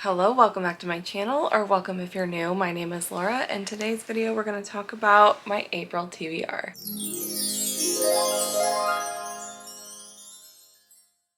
Hello, welcome back to my channel, or welcome if you're new. My name is Laura, and today's video we're going to talk about my April TBR.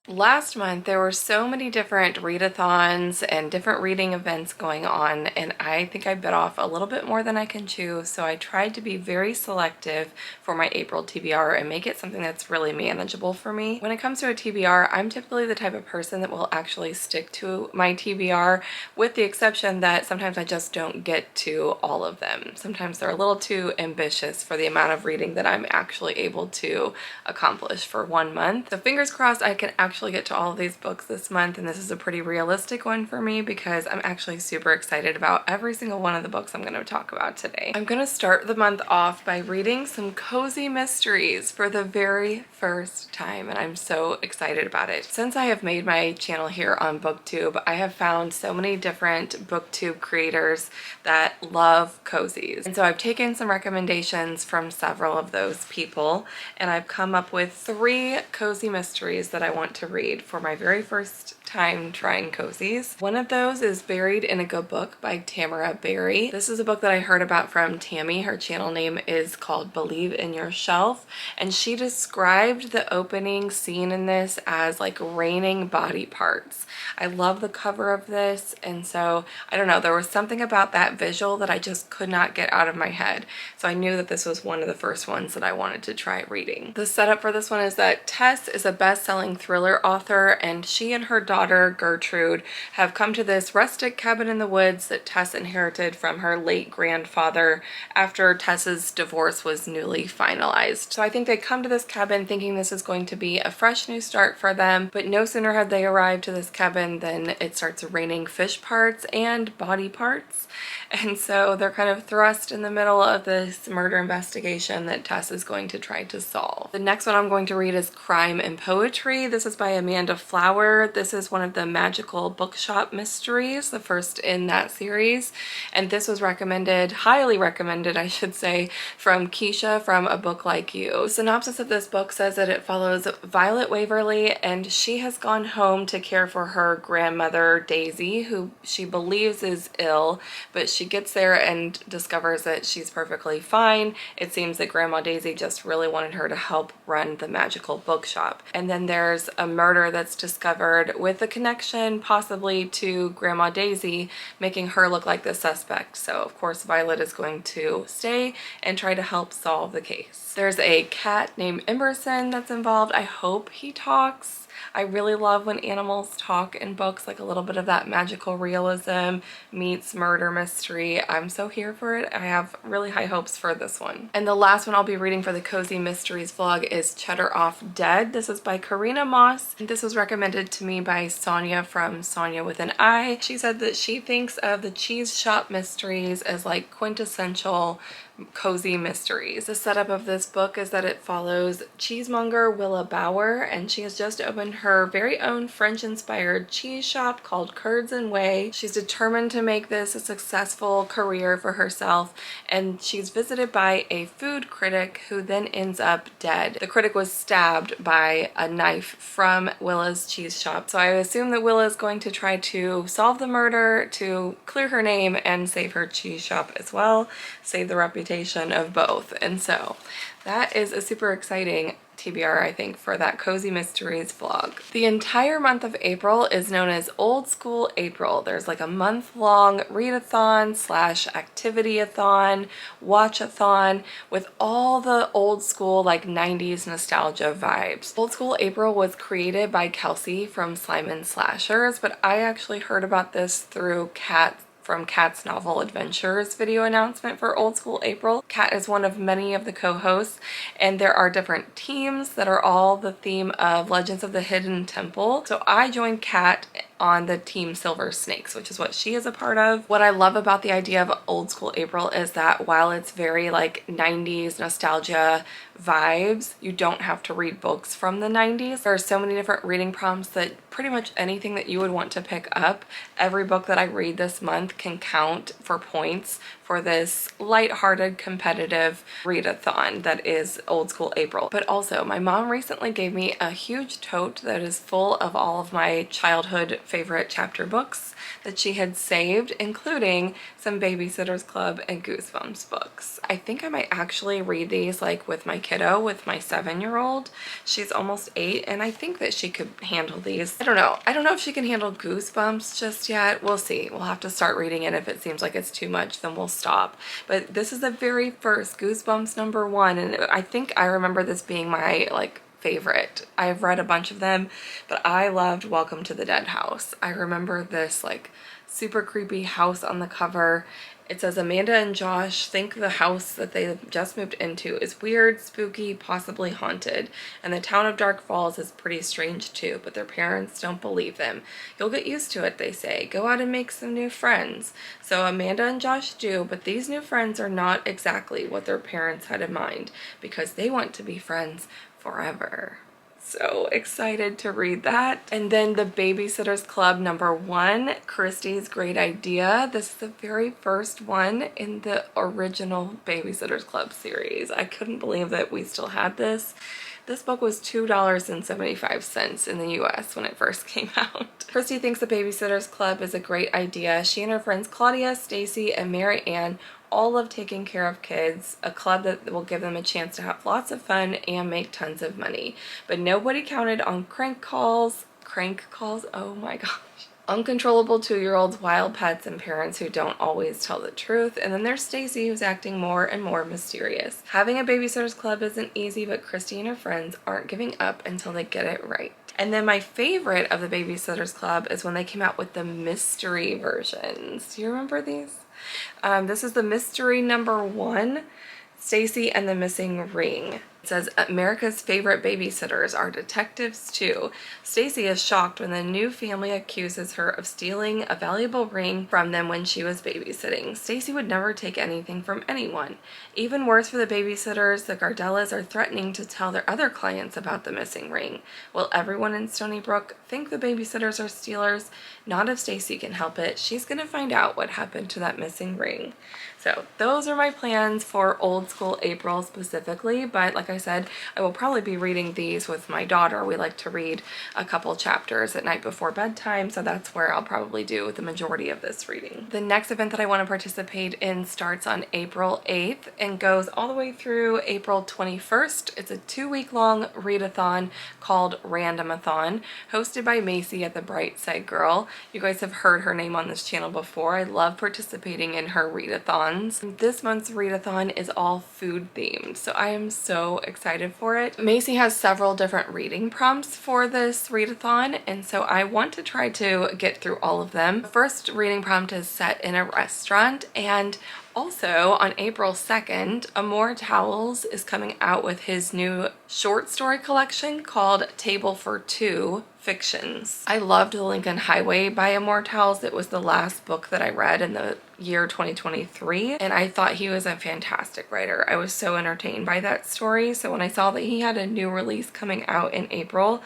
Last month there were so many different readathons and different reading events going on, and I think I bit off a little bit more than I can chew, so I tried to be very selective for my April TBR and make it something that's really manageable for me. When it comes to a TBR, I'm typically the type of person that will actually stick to my TBR, with the exception that sometimes I just don't get to all of them. Sometimes they're a little too ambitious for the amount of reading that I'm actually able to accomplish for 1 month. So fingers crossed I can actually get to all of these books this month, and this is a pretty realistic one for me because I'm actually super excited about every single one of the books I'm going to talk about today. I'm going to start the month off by reading some cozy mysteries for the very first time, and I'm so excited about it. Since I have made my channel here on BookTube, I have found so many different BookTube creators that love cozies, and so I've taken some recommendations from several of those people, and I've come up with 3 cozy mysteries that I want to read for my very first time trying cozies. One of those is Buried in a Good Book by Tamara Berry. This is a book that I heard about from Tammy. Her channel name is called Believe in Your Shelf, and she described the opening scene in this as like raining body parts. I love the cover of this, and so I don't know, there was something about that visual that I just could not get out of my head, so I knew that this was one of the first ones that I wanted to try reading. The setup for this one is that Tess is a best-selling thriller author, and she and her daughter Gertrude have come to this rustic cabin in the woods that Tess inherited from her late grandfather after Tess's divorce was newly finalized. So I think they come to this cabin thinking this is going to be a fresh new start for them, but no sooner had they arrived to this cabin than it starts raining fish parts and body parts. And so they're kind of thrust in the middle of this murder investigation that Tess is going to try to solve. The next one I'm going to read is Crime and Poetry. This is by Amanda Flower. This is one of the magical bookshop mysteries, the first in that series. And this was recommended, highly recommended, I should say, from Keisha from A Book Like You. The synopsis of this book says that it follows Violet Waverly, and she has gone home to care for her grandmother, Daisy, who she believes is ill, but she gets there and discovers that she's perfectly fine. It seems that Grandma Daisy just really wanted her to help run the magical bookshop. And then there's a murder that's discovered with a connection possibly to Grandma Daisy, making her look like the suspect. So of course Violet is going to stay and try to help solve the case. There's a cat named Emerson that's involved. I hope he talks. I really love when animals talk in books, like a little bit of that magical realism meets murder mystery. I'm so here for it. I have really high hopes for this one. And the last one I'll be reading for the Cozy Mysteries vlog is Cheddar Off Dead. This is by Karina Moss. This was recommended to me by Sonia from Sonia with an I. She said that she thinks of the cheese shop mysteries as like quintessential cozy mysteries. The setup of this book is that it follows cheesemonger Willa Bauer, and she has just opened her very own French-inspired cheese shop called Curds and Whey. She's determined to make this a successful career for herself, and she's visited by a food critic who then ends up dead. The critic was stabbed by a knife from Willa's cheese shop, so I assume that Willa is going to try to solve the murder to clear her name and save her cheese shop as well, save the reputation of both. And so that is a super exciting TBR, I think, for that Cozy Mysteries vlog. The entire month of April is known as Old School April. There's like a month-long readathon slash activity-a-thon, watch-a-thon with all the old school like 90s nostalgia vibes. Old School April was created by Kelsey from Slime and Slashers, but I actually heard about this through Kat from Kat's Novel Adventures video announcement for Old School April. Kat is one of many of the co-hosts, and there are different teams that are all the theme of Legends of the Hidden Temple. So I joined Kat on the team Silver Snakes, which is what she is a part of. What I love about the idea of Old School April is that while it's very like 90s nostalgia vibes, you don't have to read books from the 90s. There are so many different reading prompts that pretty much anything that you would want to pick up, every book that I read this month can count for points for this lighthearted competitive readathon that is Old School April. But also, my mom recently gave me a huge tote that is full of all of my childhood favorite chapter books that she had saved, including some Babysitter's Club and Goosebumps books. I think I might actually read these like with my kiddo, with my 7-year-old. She's almost 8, and I think that she could handle these. I don't know. I don't know if she can handle Goosebumps just yet. We'll see. We'll have to start reading it. If it seems like it's too much, then we'll stop. But this is the very first Goosebumps #1, and I think I remember this being my like favorite. I've read a bunch of them, but I loved Welcome to the Dead House. I remember this like super creepy house on the cover. It says Amanda and Josh think the house that they just moved into is weird, spooky, possibly haunted, and the town of Dark Falls is pretty strange too, but their parents don't believe them. You'll get used to it, they say. Go out and make some new friends. So Amanda and Josh do, but these new friends are not exactly what their parents had in mind, because they want to be friends forever. So excited to read that. And then the Babysitter's Club #1, Christy's Great Idea. This is the very first one in the original Babysitter's Club series. I couldn't believe that we still had this. This book was $2.75 in the US when it first came out. Christy thinks the Babysitter's Club is a great idea. She and her friends Claudia, Stacy, and Mary Ann all love taking care of kids, a club that will give them a chance to have lots of fun and make tons of money. But nobody counted on crank calls, oh my gosh. Uncontrollable 2-year-olds, wild pets, and parents who don't always tell the truth. And then there's Stacy, who's acting more and more mysterious. Having a Babysitter's Club isn't easy, but Christy and her friends aren't giving up until they get it right. And then my favorite of the Babysitter's Club is when they came out with the mystery versions. Do you remember these? This is the mystery #1, Stacy and the Missing Ring. It says America's favorite babysitters are detectives too. Stacy is shocked when the new family accuses her of stealing a valuable ring from them when she was babysitting. Stacy would never take anything from anyone. Even worse for the babysitters, the Gardellas are threatening to tell their other clients about the missing ring. Will everyone in Stony Brook think the babysitters are stealers? Not if Stacy can help it. She's gonna find out what happened to that missing ring. So those are my plans for Old School April specifically, but like I said, I will probably be reading these with my daughter. We like to read a couple chapters at night before bedtime, so that's where I'll probably do the majority of this reading. The next event that I want to participate in starts on April 8th and goes all the way through April 21st. It's a 2-week-long readathon called Randomathon, hosted by Macy at the Bright Side Girl. You guys have heard her name on this channel before. I love participating in her readathon. This month's readathon is all food themed, so I am so excited for it. Macy has several different reading prompts for this readathon, and so I want to try to get through all of them. The first reading prompt is set in a restaurant, and also on April 2nd, Amor Towles is coming out with his new short story collection called Table for Two Fictions. I loved The Lincoln Highway by Amor Towles. It was the last book that I read in the year 2023, and I thought he was a fantastic writer. I was so entertained by that story, so when I saw that he had a new release coming out in April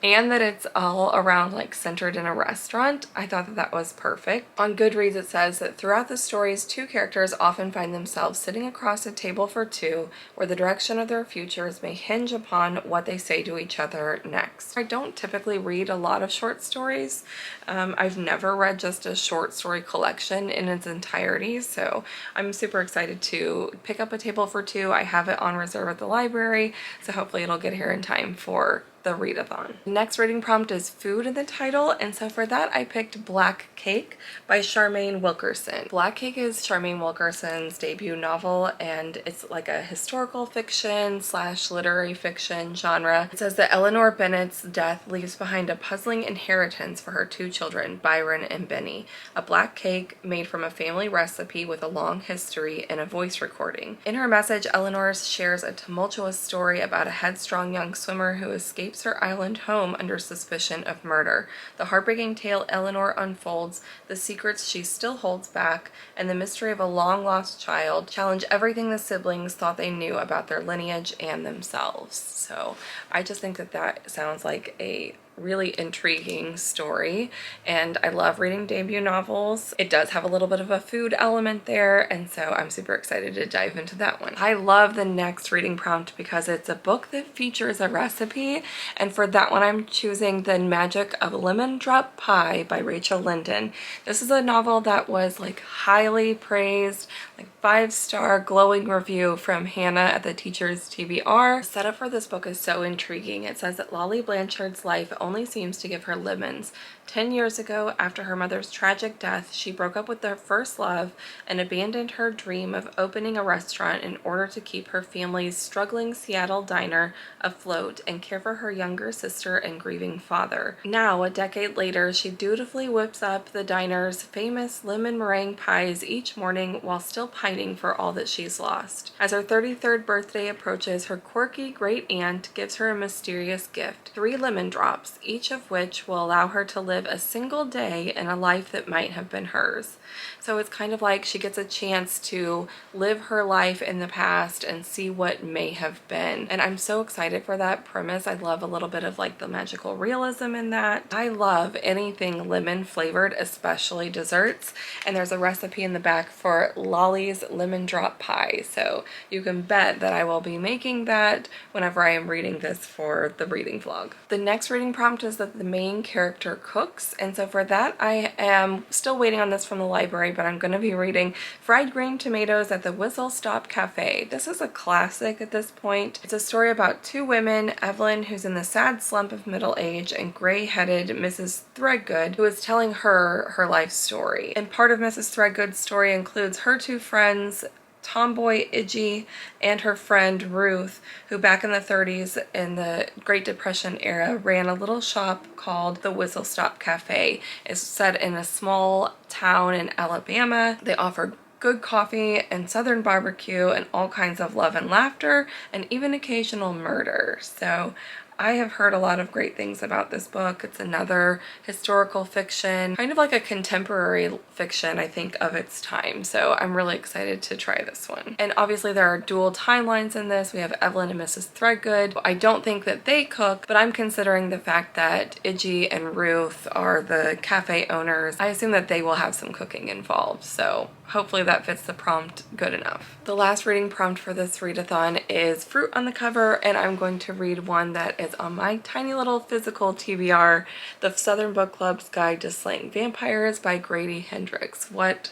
and that it's all around like centered in a restaurant, I thought that that was perfect. On Goodreads it says that throughout the stories, 2 characters often find themselves sitting across a table for 2 where the direction of their futures may hinge upon what they say to each other next. I don't typically read a lot of short stories. I've never read just a short story collection in its entirety, so I'm super excited to pick up A Table for Two. I have it on reserve at the library, so hopefully it'll get here in time for the readathon. The next reading prompt is food in the title, and so for that I picked Black Cake by Charmaine Wilkerson. Black Cake is Charmaine Wilkerson's debut novel, and it's like a historical fiction / literary fiction genre. It says that Eleanor Bennett's death leaves behind a puzzling inheritance for her 2 children, Byron and Benny, a black cake made from a family recipe with a long history and a voice recording. In her message, Eleanor shares a tumultuous story about a headstrong young swimmer who escapes her island home under suspicion of murder. The heartbreaking tale Eleanor unfolds, the secrets she still holds back, and the mystery of a long-lost child challenge everything the siblings thought they knew about their lineage and themselves. So I just think that that sounds like a really intriguing story, and I love reading debut novels. It does have a little bit of a food element there, and so I'm super excited to dive into that one. I love the next reading prompt because it's a book that features a recipe, and for that one I'm choosing The Magic of Lemon Drop Pie by Rachel Linden. This is a novel that was like highly praised, like 5-star glowing review from Hannah at the Teacher's TBR. The setup for this book is so intriguing. It says that Lolly Blanchard's life only seems to give her lemons. 10 years ago, after her mother's tragic death, she broke up with her first love and abandoned her dream of opening a restaurant in order to keep her family's struggling Seattle diner afloat and care for her younger sister and grieving father. Now, a decade later, she dutifully whips up the diner's famous lemon meringue pies each morning while still pining for all that she's lost. As her 33rd birthday approaches, her quirky great aunt gives her a mysterious gift, 3 lemon drops, each of which will allow her to live a single day in a life that might have been hers. So it's kind of like she gets a chance to live her life in the past and see what may have been. And I'm so excited for that premise. I love a little bit of like the magical realism in that. I love anything lemon flavored, especially desserts. And there's a recipe in the back for Lolly's lemon drop pie. So you can bet that I will be making that whenever I am reading this for the reading vlog. The next reading prompt is that the main character cooks. And so for that, I am still waiting on this from the library, but I'm going to be reading Fried Green Tomatoes at the Whistle Stop Cafe. This is a classic at this point. It's a story about 2 women, Evelyn, who's in the sad slump of middle age, and gray-headed Mrs. Threadgood, who is telling her life story. And part of Mrs. Threadgood's story includes her 2 friends, tomboy Iggy and her friend Ruth, who back in the 30s in the Great Depression era ran a little shop called the Whistle Stop Cafe. It's set in a small town in Alabama. They offered good coffee and southern barbecue and all kinds of love and laughter and even occasional murder. So I have heard a lot of great things about this book. It's another historical fiction, kind of like a contemporary fiction, I think, of its time. So I'm really excited to try this one. And obviously there are dual timelines in this. We have Evelyn and Mrs. Threadgood. I don't think that they cook, but I'm considering the fact that Iggy and Ruth are the cafe owners. I assume that they will have some cooking involved. So hopefully that fits the prompt good enough. The last reading prompt for this readathon is fruit on the cover, and I'm going to read one that is on my tiny little physical TBR, The Southern Book Club's Guide to Slaying Vampires by Grady Hendrix. What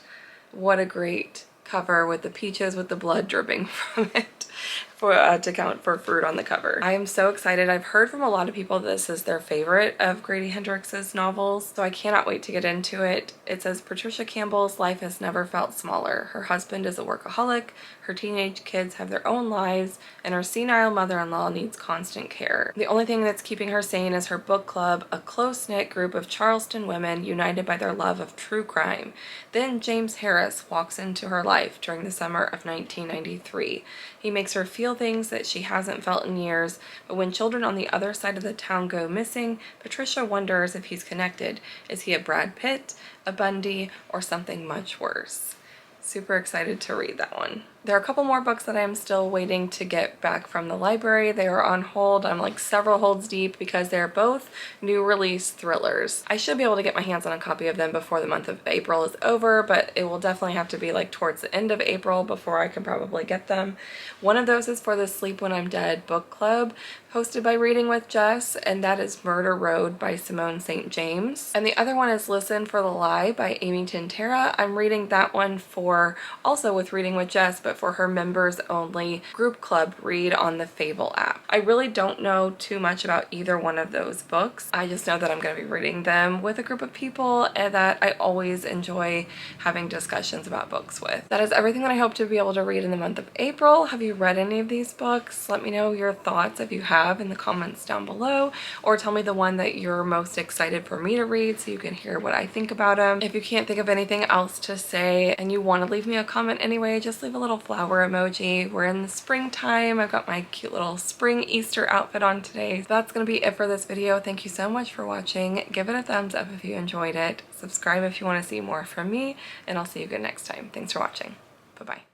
a great cover with the peaches with the blood dripping from it. To count for fruit on the cover. I am so excited. I've heard from a lot of people this is their favorite of Grady Hendrix's novels, so I cannot wait to get into it. It says Patricia Campbell's life has never felt smaller. Her husband is a workaholic, her teenage kids have their own lives, and her senile mother-in-law needs constant care. The only thing that's keeping her sane is her book club, a close-knit group of Charleston women united by their love of true crime. Then James Harris walks into her life during the summer of 1993. He makes her feel things that she hasn't felt in years, but when children on the other side of the town go missing, Patricia wonders if he's connected. Is he a Brad Pitt, a Bundy, or something much worse? Super excited to read that one. There are a couple more books that I'm still waiting to get back from the library. They are on hold. I'm like several holds deep because they're both new release thrillers. I should be able to get my hands on a copy of them before the month of April is over, but it will definitely have to be like towards the end of April before I can probably get them. One of those is for the Sleep When I'm Dead book club hosted by Reading with Jess, and that is Murder Road by Simone St. James. And the other one is Listen for the Lie by Amy Tintera. I'm reading that one for also with Reading with Jess, but for her members only group club read on the Fable app. I really don't know too much about either one of those books. I just know that I'm going to be reading them with a group of people and that I always enjoy having discussions about books with. That is everything that I hope to be able to read in the month of April. Have you read any of these books? Let me know your thoughts if you have in the comments down below, or tell me the one that you're most excited for me to read so you can hear what I think about them. If you can't think of anything else to say and you want to leave me a comment anyway, just leave a little flower emoji. We're in the springtime. I've got my cute little spring Easter outfit on today. So that's going to be it for this video. Thank you so much for watching. Give it a thumbs up if you enjoyed it. Subscribe if you want to see more from me, and I'll see you again next time. Thanks for watching. Bye-bye.